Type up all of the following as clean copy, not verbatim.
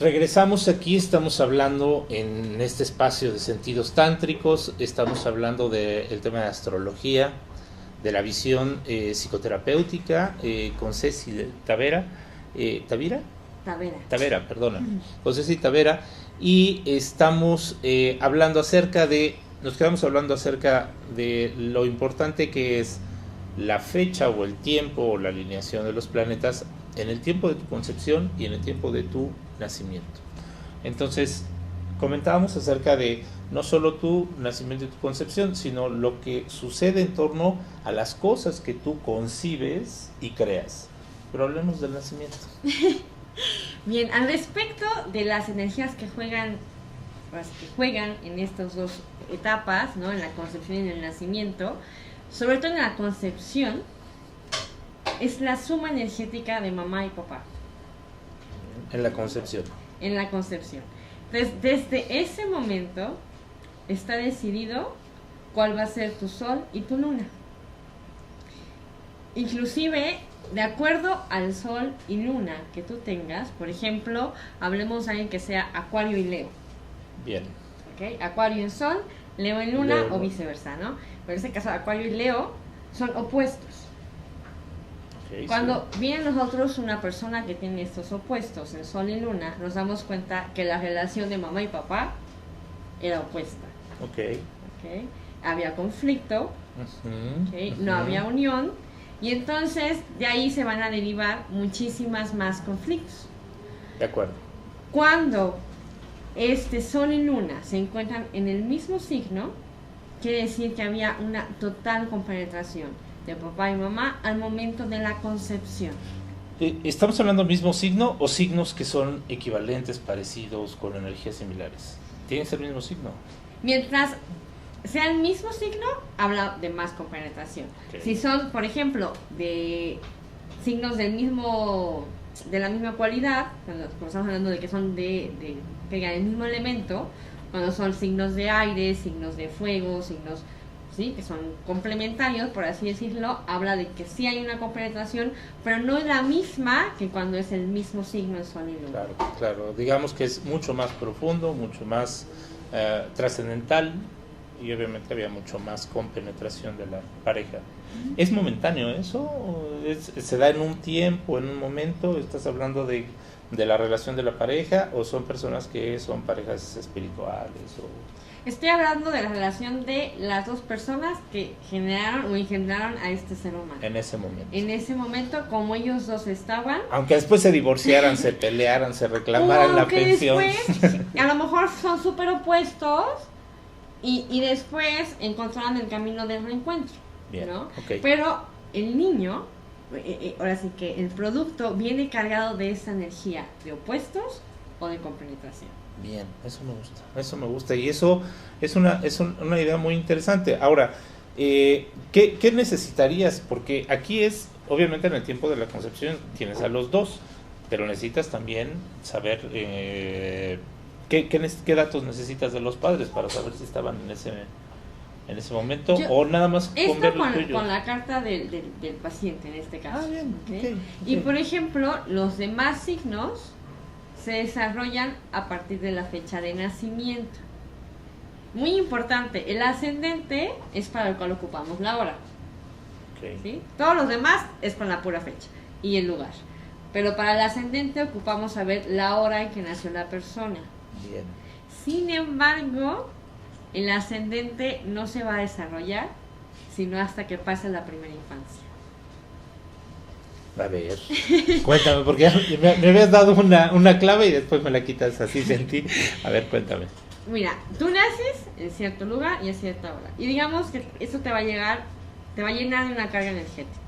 Regresamos aquí, estamos hablando en este espacio de sentidos tántricos, estamos hablando del tema de astrología, de la visión psicoterapéutica con Ceci Tavera, Tavera, perdona, con Ceci Tavera, y estamos nos quedamos hablando acerca de lo importante que es la fecha o el tiempo o la alineación de los planetas en el tiempo de tu concepción y en el tiempo de tu nacimiento. Entonces, comentábamos acerca de no solo tu nacimiento y tu concepción, sino lo que sucede en torno a las cosas que tú concibes y creas. Pero hablemos del nacimiento. Bien, al respecto de las energías que juegan en estas dos etapas, ¿no? En la concepción y en el nacimiento, sobre todo en la concepción, es la suma energética de mamá y papá. En la concepción. En la concepción. Entonces, desde ese momento está decidido cuál va a ser tu sol y tu luna. Inclusive, de acuerdo al sol y luna que tú tengas, por ejemplo, hablemos de alguien que sea Acuario y Leo. Bien. ¿Okay? Acuario en sol, Leo en luna, Leo. o viceversa, ¿no? Pero en este caso, Acuario y Leo son opuestos. Okay, Cuando viene a nosotros una persona que tiene estos opuestos en sol y luna, nos damos cuenta que la relación de mamá y papá era opuesta. Ok. ¿Okay? Había conflicto, ¿okay? Uh-huh. No había unión, y entonces de ahí se van a derivar muchísimas más conflictos. De acuerdo. Cuando este sol y luna se encuentran en el mismo signo, quiere decir que había una total compenetración de papá y mamá al momento de la concepción. ¿Estamos hablando del mismo signo o signos que son equivalentes, parecidos, con energías similares? ¿Tiene que ser el mismo signo? Mientras sea el mismo signo, habla de más compenetración. Okay. Si son, por ejemplo, de signos de la misma cualidad, cuando estamos hablando de que son que tengan el mismo elemento, cuando son signos de aire, signos de fuego, signos, ¿sí?, que son complementarios, por así decirlo, habla de que sí hay una compenetración, pero no es la misma que cuando es el mismo signo en sol y luna. Claro. Digamos que es mucho más profundo, mucho más trascendental, y obviamente había mucho más compenetración de la pareja. ¿Es momentáneo eso? ¿Se da en un tiempo, en un momento? ¿Estás hablando de la relación de la pareja o son personas que son parejas espirituales? Estoy hablando de la relación de las dos personas que generaron o engendraron a este ser humano. En ese momento. En ese momento, como ellos dos estaban. Aunque después se divorciaran, se pelearan, se reclamaran la pensión. Después, a lo mejor son súper opuestos y después encontrarán el camino del reencuentro. Bien, ¿no? Okay. Pero el niño, ahora sí que el producto viene cargado de esa energía de opuestos o de compenetración. Bien, eso me gusta y eso es una idea muy interesante. Ahora, ¿qué necesitarías? Porque aquí es, obviamente en el tiempo de la concepción tienes a los dos, pero necesitas también saber qué datos necesitas de los padres para saber si estaban en ese momento o nada más con ver los tuyos. Con la carta del paciente en este caso. Bien, ¿okay? Okay. Y por ejemplo, los demás signos se desarrollan a partir de la fecha de nacimiento. Muy importante, el ascendente es para el cual ocupamos la hora. Okay. ¿Sí? Todos los demás es con la pura fecha y el lugar. Pero para el ascendente ocupamos saber la hora en que nació la persona. Bien. Sin embargo, el ascendente no se va a desarrollar sino hasta que pase la primera infancia. A ver, cuéntame, porque me habías dado una clave y después me la quitas, así sentí. A ver, cuéntame. Mira, tú naces en cierto lugar y a cierta hora. Y digamos que eso te va a llenar de una carga energética.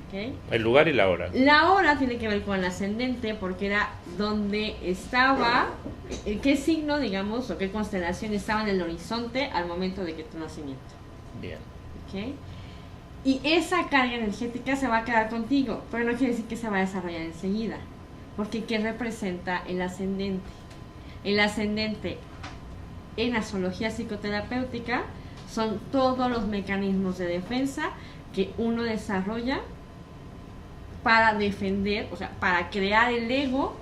¿Okay? El lugar y la hora. La hora tiene que ver con el ascendente porque era donde estaba, qué signo, digamos, o qué constelación estaba en el horizonte al momento de que tu nacimiento. Bien. ¿Okay? Y esa carga energética se va a quedar contigo, pero no quiere decir que se va a desarrollar enseguida. Porque ¿qué representa el ascendente? El ascendente en astrología psicoterapéutica son todos los mecanismos de defensa que uno desarrolla para defender, o sea, para crear el ego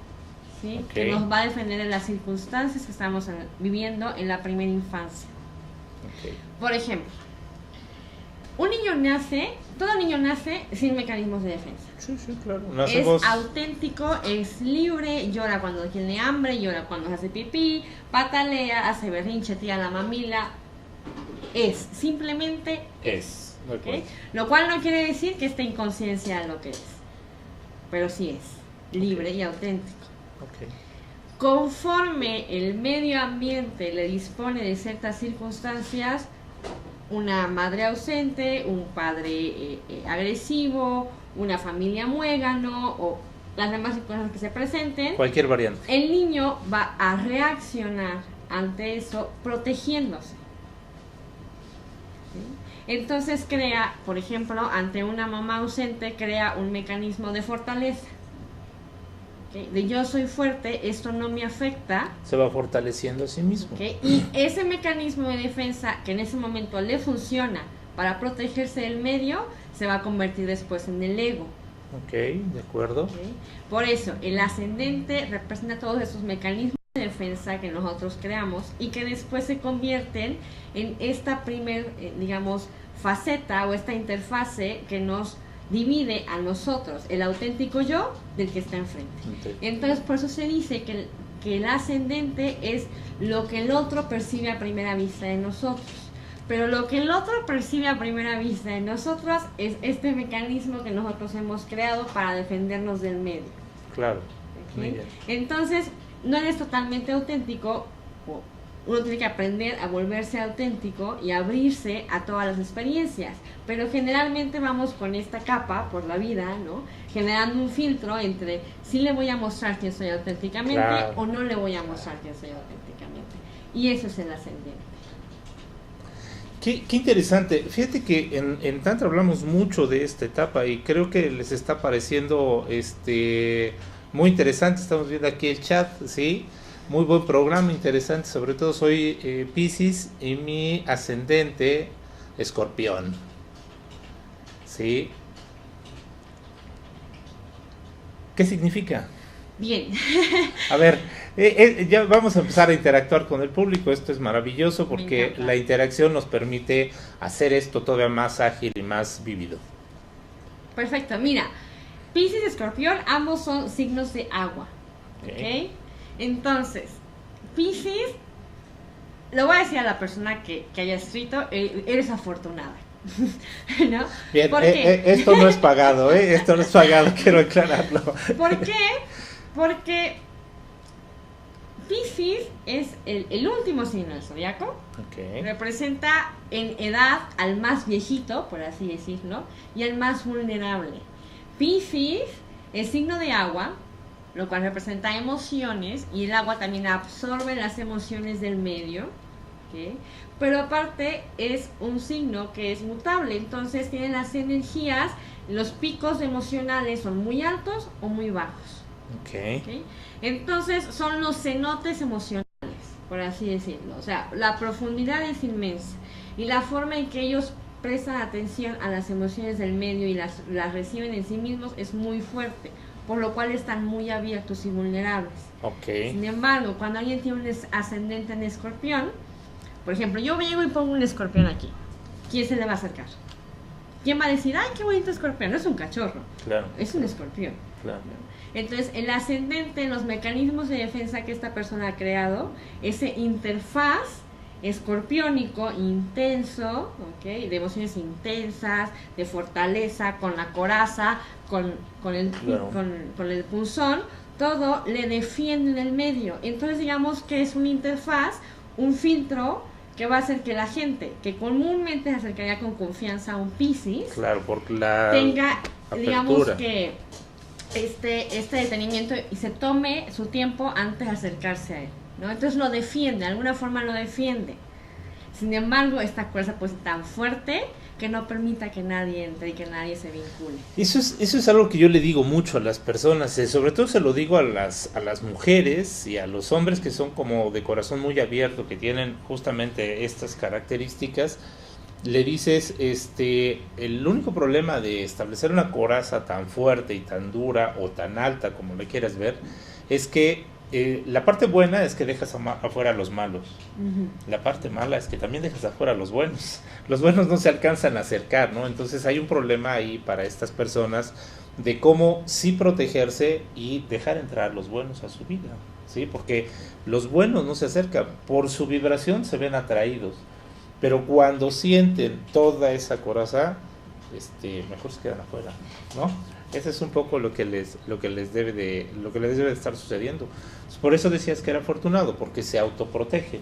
¿sí? Okay. Que nos va a defender en las circunstancias que estamos viviendo en la primera infancia. Okay. Por ejemplo, todo niño nace sin mecanismos de defensa. Sí, claro. Es auténtico, es libre, llora cuando tiene hambre, llora cuando se hace pipí, patalea, hace berrinche, tira la mamila. Simplemente es. ¿Okay? Lo cual no quiere decir que esté en conciencia de lo que es, pero sí es libre y auténtico. Okay. Conforme el medio ambiente le dispone de ciertas circunstancias, una madre ausente, un padre agresivo, una familia muégano o las demás circunstancias que se presenten, cualquier variante, el niño va a reaccionar ante eso protegiéndose. ¿Sí? Entonces crea, por ejemplo, ante una mamá ausente, crea un mecanismo de fortaleza. ¿Okay? De yo soy fuerte, esto no me afecta. Se va fortaleciendo a sí mismo. ¿Okay? Y ese mecanismo de defensa que en ese momento le funciona para protegerse del medio, se va a convertir después en el ego. Ok, de acuerdo. ¿Okay? Por eso, el ascendente representa todos esos mecanismos de defensa que nosotros creamos y que después se convierten en esta digamos, faceta o esta interfase que nos divide a nosotros, el auténtico yo del que está enfrente. Okay. Entonces, por eso se dice que el ascendente es lo que el otro percibe a primera vista de nosotros. Pero lo que el otro percibe a primera vista de nosotros es este mecanismo que nosotros hemos creado para defendernos del medio. Claro. ¿Okay? Entonces, no eres totalmente auténtico. Uno tiene que aprender a volverse auténtico y abrirse a todas las experiencias, pero generalmente vamos con esta capa por la vida, ¿no? Generando un filtro entre si le voy a mostrar quién soy auténticamente, claro, o no le voy a mostrar quién soy auténticamente. Y eso es el ascendente. Qué interesante. Fíjate que en Tantra hablamos mucho de esta etapa y creo que les está pareciendo muy interesante. Estamos viendo aquí el chat, ¿sí? Muy buen programa, interesante. Sobre todo soy Piscis y mi ascendente Escorpión, ¿sí? ¿Qué significa? Bien. A ver, ya vamos a empezar a interactuar con el público. Esto es maravilloso porque la interacción nos permite hacer esto todavía más ágil y más vívido. Perfecto, mira, Piscis y Escorpión ambos son signos de agua. ¿Ok? Entonces, Piscis, lo voy a decir a la persona que haya escrito, eres afortunada. ¿No? Bien, esto no es pagado, esto no es pagado, quiero aclararlo. ¿Por qué? Porque Piscis es el último signo del zodiaco. Okay. Representa en edad al más viejito, por así decirlo, y al más vulnerable. Piscis es signo de agua, lo cual representa emociones, y el agua también absorbe las emociones del medio, ¿okay? Pero aparte es un signo que es mutable, entonces tiene las energías, los picos emocionales son muy altos o muy bajos. ¿Okay? Entonces son los cenotes emocionales, por así decirlo, o sea, la profundidad es inmensa y la forma en que ellos prestan atención a las emociones del medio y las reciben en sí mismos es muy fuerte, por lo cual están muy abiertos y vulnerables. Okay. Sin embargo, cuando alguien tiene un ascendente en Escorpión, por ejemplo, yo llego y pongo un escorpión aquí, ¿quién se le va a acercar? ¿Quién va a decir, ay, qué bonito escorpión? No es un cachorro, claro, es un escorpión. Claro. Entonces, el ascendente, los mecanismos de defensa que esta persona ha creado, ese interfaz escorpiónico intenso, ¿okay? De emociones intensas, de fortaleza, con la coraza, con el punzón, todo le defiende en el medio. Entonces, digamos que es una interfaz, un filtro que va a hacer que la gente que comúnmente se acercaría con confianza a un Piscis, claro, porque tenga, apertura, digamos que este detenimiento y se tome su tiempo antes de acercarse a él, ¿no? Entonces lo defiende, de alguna forma lo defiende. Sin embargo, esta fuerza puede ser tan fuerte que no permita que nadie entre y que nadie se vincule. Eso es algo que yo le digo mucho a las personas, sobre todo se lo digo a las mujeres y a los hombres que son como de corazón muy abierto, que tienen justamente estas características. Le dices, el único problema de establecer una coraza tan fuerte y tan dura o tan alta como le quieras ver, es que la parte buena es que dejas afuera a los malos. Ujú. La parte mala es que también dejas afuera a los buenos. Los buenos no se alcanzan a acercar, ¿no? Entonces hay un problema ahí para estas personas de cómo sí protegerse y dejar entrar los buenos a su vida, ¿sí? Porque los buenos no se acercan, por su vibración se ven atraídos, pero cuando sienten toda esa coraza, mejor se quedan afuera, ¿no? Ese es un poco lo que les debe de estar sucediendo. Por eso decías que era afortunado, porque se autoprotege.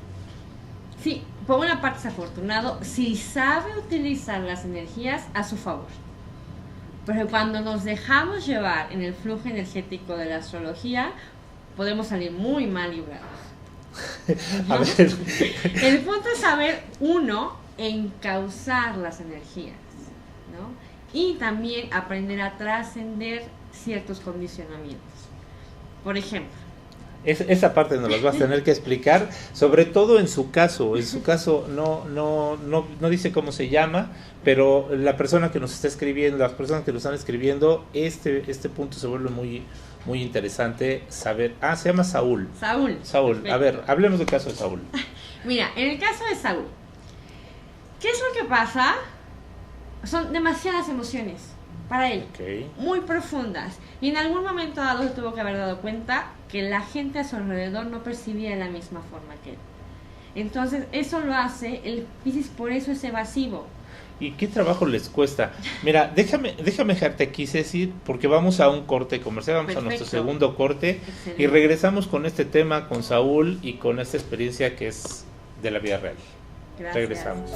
Sí, por una parte es afortunado si sabe utilizar las energías a su favor. Pero cuando nos dejamos llevar en el flujo energético de la astrología, podemos salir muy mal librados. A ver, El punto es saber, uno, encauzar las energías, ¿no? Y también aprender a trascender ciertos condicionamientos. Por ejemplo, esa parte nos las vas a tener que explicar, sobre todo en su caso. En su caso no dice cómo se llama, pero la persona que nos está escribiendo, las personas que nos están escribiendo, este punto se vuelve muy, muy interesante saber. Se llama Saúl. Saúl, perfecto. a ver, hablemos del caso de Saúl. Mira, en el caso de Saúl, ¿qué es lo que pasa? Son demasiadas emociones para él, Okay. muy profundas, y en algún momento dado se tuvo que haber dado cuenta que la gente a su alrededor no percibía de la misma forma que él. Entonces eso lo hace el Piscis, por eso es evasivo. ¿Y qué trabajo les cuesta? Mira, déjame dejarte aquí, Ceci, porque vamos a un corte comercial, vamos a nuestro Perfecto. segundo corte. Excelente. Y regresamos con este tema, con Saúl y con esta experiencia que es de la vida real. Gracias. Regresamos.